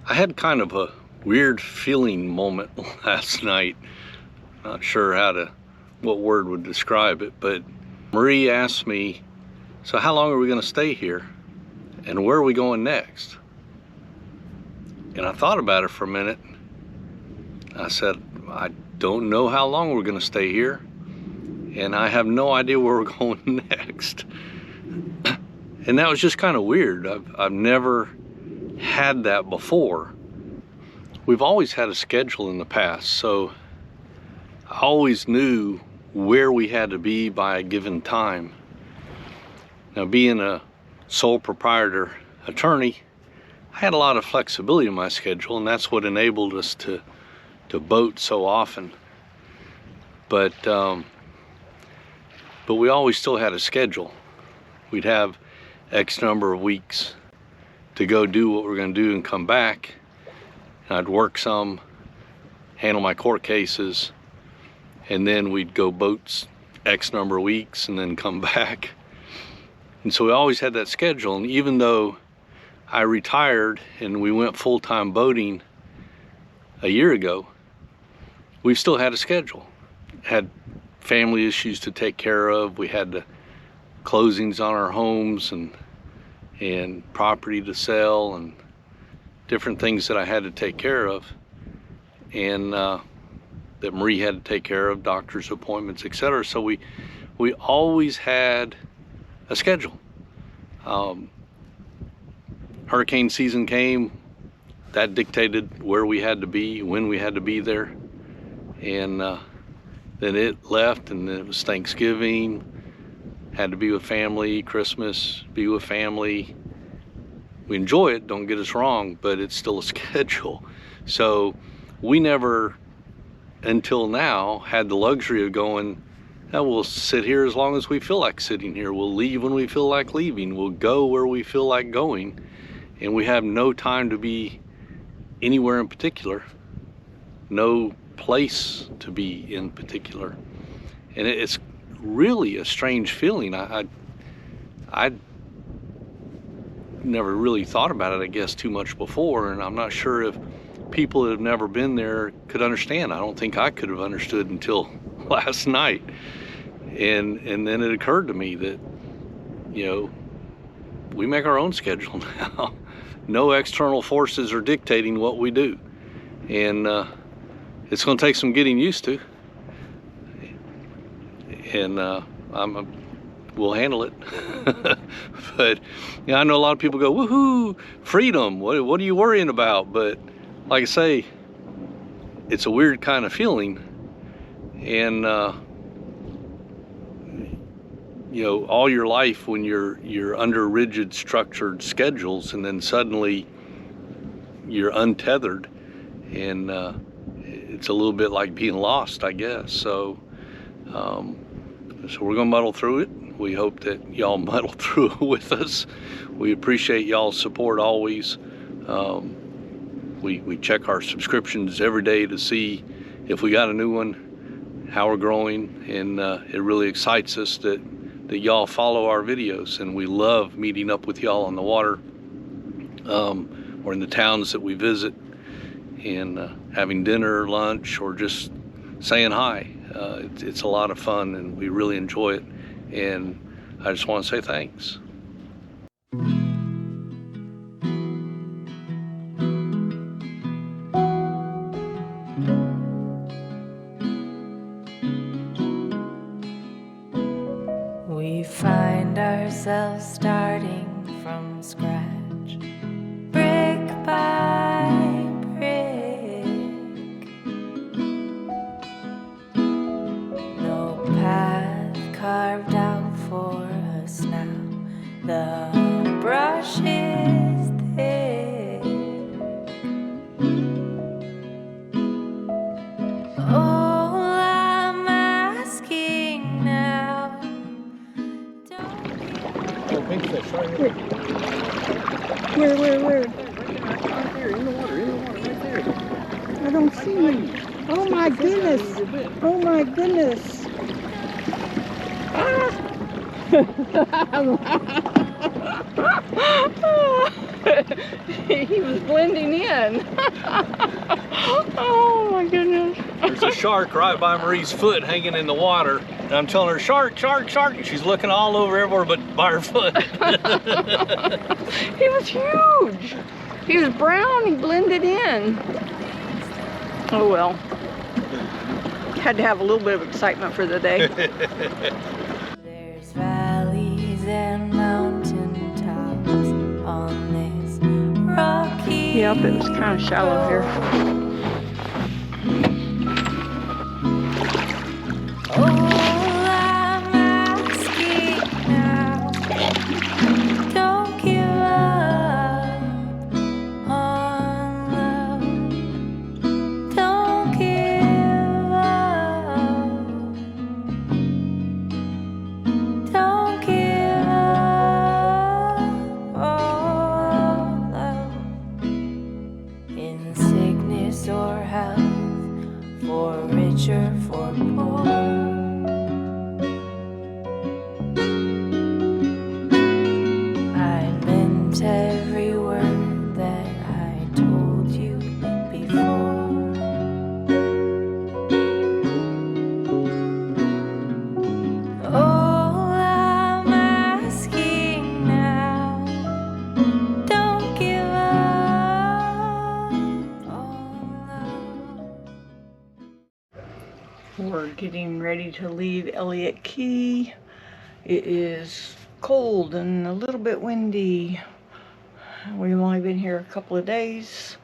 I had kind of a weird feeling moment last night. Not sure what word would describe it, but Marie asked me, so how long are we gonna stay here? And where are we going next? And I thought about it for a minute. I said, I don't know how long we're gonna stay here, and I have no idea where we're going next. And that was just kind of weird. I've never had that before. We've always had a schedule in the past, so I always knew where we had to be by a given time. Now, being a sole proprietor attorney, I had a lot of flexibility in my schedule, and that's what enabled us to boat so often. But we always still had a schedule. We'd have X number of weeks to go do what we're going to do and come back. And I'd work some, handle my court cases, and then we'd go boats X number of weeks and then come back. And so we always had that schedule. And even though I retired and we went full-time boating a year ago, we still had a schedule. Had family issues to take care of. We had the closings on our homes and property to sell and different things that I had to take care of, and that Marie had to take care of, doctor's appointments, etc. So we always had a schedule. Hurricane season came, that dictated where we had to be, when we had to be there, and then it left, and then it was Thanksgiving, had to be with family, Christmas, be with family. We enjoy it, don't get us wrong, but it's still a schedule. So we never, until now, had the luxury of going, oh, we'll sit here as long as we feel like sitting here. We'll leave when we feel like leaving. We'll go where we feel like going. And we have no time to be anywhere in particular, no place to be in particular. And it's really a strange feeling. I never really thought about it, I guess, too much before, and I'm not sure if people that have never been there could understand. I don't think I could have understood until last night. And then it occurred to me that, you know, we make our own schedule now. No external forces are dictating what we do. And it's going to take some getting used to. And we'll handle it. But you know, I know a lot of people go, woohoo, freedom, what are you worrying about? But like I say, it's a weird kind of feeling. And you know, all your life when you're under rigid structured schedules, and then suddenly you're untethered, and it's a little bit like being lost, I guess. So we're gonna muddle through it. We hope that y'all muddle through it with us. We appreciate y'all's support always. We check our subscriptions every day to see if we got a new one, how we're growing, and it really excites us that y'all follow our videos, and we love meeting up with y'all on the water or in the towns that we visit, and having dinner, lunch, or just saying hi. It's a lot of fun, and we really enjoy it. And I just want to say thanks. We find ourselves starting from scratch, brick by brick. No path carved out for us now. The brush is thick. All I'm asking now. Oh, big fish right here. Where? Right there, in the water, right there. I don't see him. Oh my goodness. Oh my goodness. Ah! He was blending in. Oh my goodness. There's a shark right by Marie's foot hanging in the water. And I'm telling her, shark, shark, shark. And she's looking all over everywhere but by her foot. He was huge. He was brown, he blended in. Oh well. Had to have a little bit of excitement for the day. There's valleys and mountain tops on this rocky. Yep, it was kind of shallow here. All I'm asking now, don't give up on love. Don't give up. Don't give up on love. In sickness or health, for rich or for poor. I meant every word that I told you before. All I'm asking now, don't give up on love. We're getting ready to leave Elliott Key. It is cold and a little bit windy. We've only been here a couple of days.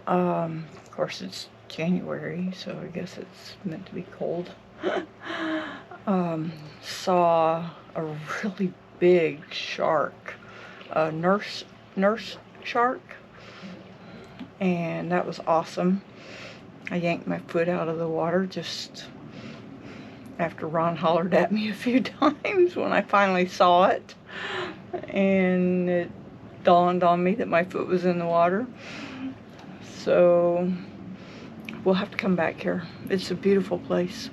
Of course, it's January, so I guess it's meant to be cold. Saw a really big shark, a nurse shark, and that was awesome. I yanked my foot out of the water just after Ron hollered at me a few times when I finally saw it, and it dawned on me that my foot was in the water. So we'll have to come back here. It's a beautiful place.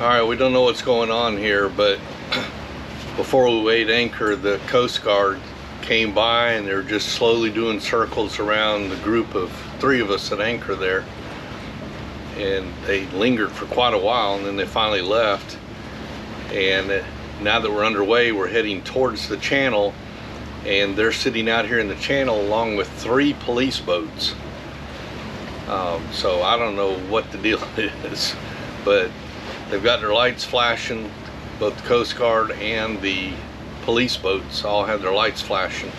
All right, we don't know what's going on here, but before we weighed anchor, the Coast Guard came by and they were just slowly doing circles around the group of 3 of us at anchor there. And they lingered for quite a while, and then they finally left. And now that we're underway, we're heading towards the channel, and they're sitting out here in the channel along with 3 police boats. So I don't know what the deal is, but they've got their lights flashing. Both the Coast Guard and the police boats all have their lights flashing,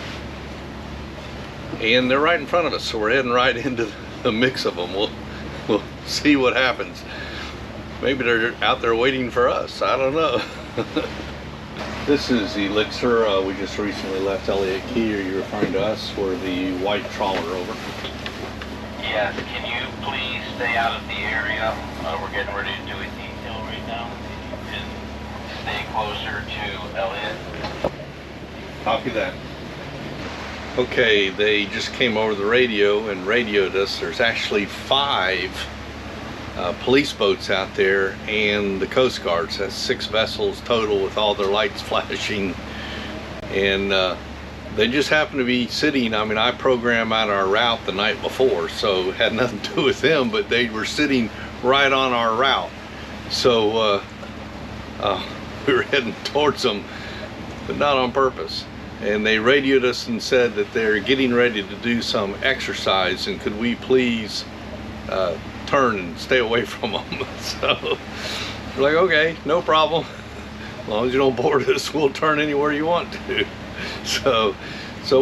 and they're right in front of us, so we're heading right into the mix of them. We'll see what happens. Maybe they're out there waiting for us. I don't know. This is Elixir. We just recently left Elliott Key. Are you referring to us? We're the white trawler, over. Yes, can you please stay out of the area? We're getting ready to do a detail right now. If you can stay closer to Elliott. Copy that. Okay, they just came over the radio and radioed us. There's actually 5 police boats out there and the Coast Guards. That's 6 vessels total with all their lights flashing. And they just happen to be sitting. I mean, I programmed out our route the night before, so it had nothing to do with them, but they were sitting right on our route. So we were heading towards them, but not on purpose. And they radioed us and said that they're getting ready to do some exercise, and could we please turn and stay away from them. So we're like, okay, no problem. As long as you don't board us, we'll turn anywhere you want to. So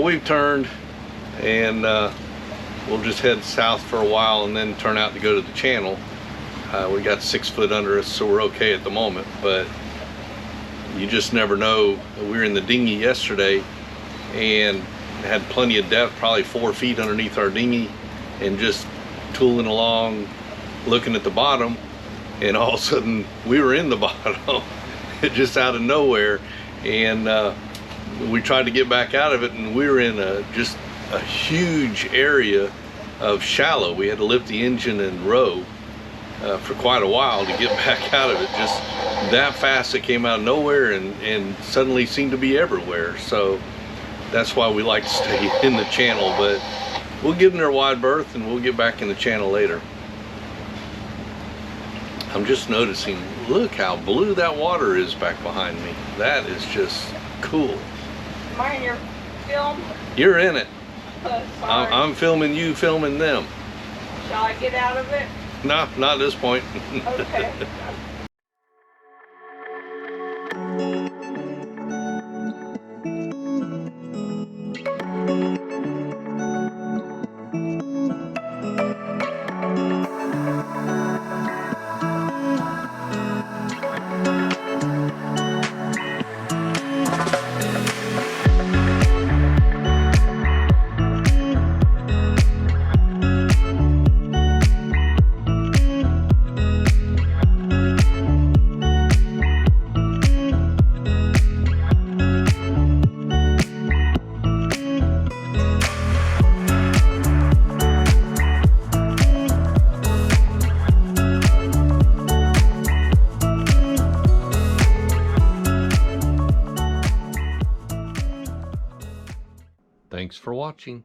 we've turned, and we'll just head south for a while and then turn out to go to the channel. We got 6 foot under us, so we're okay at the moment, but you just never know. We were in the dinghy yesterday and had plenty of depth, probably 4 feet underneath our dinghy, and just tooling along, looking at the bottom, and all of a sudden we were in the bottom, just out of nowhere. And we tried to get back out of it, and we were in just a huge area of shallow. We had to lift the engine and row for quite a while to get back out of it. Just that fast, it came out of nowhere and suddenly seemed to be everywhere. So That's why we like to stay in the channel, but we'll give them their wide berth and we'll get back in the channel later. I'm just noticing, look how blue that water is back behind me. That is just cool. Am I in your film? You're in it. Sorry. I'm filming you, filming them. Shall I get out of it? No, not at this point. Okay. Thanks for watching.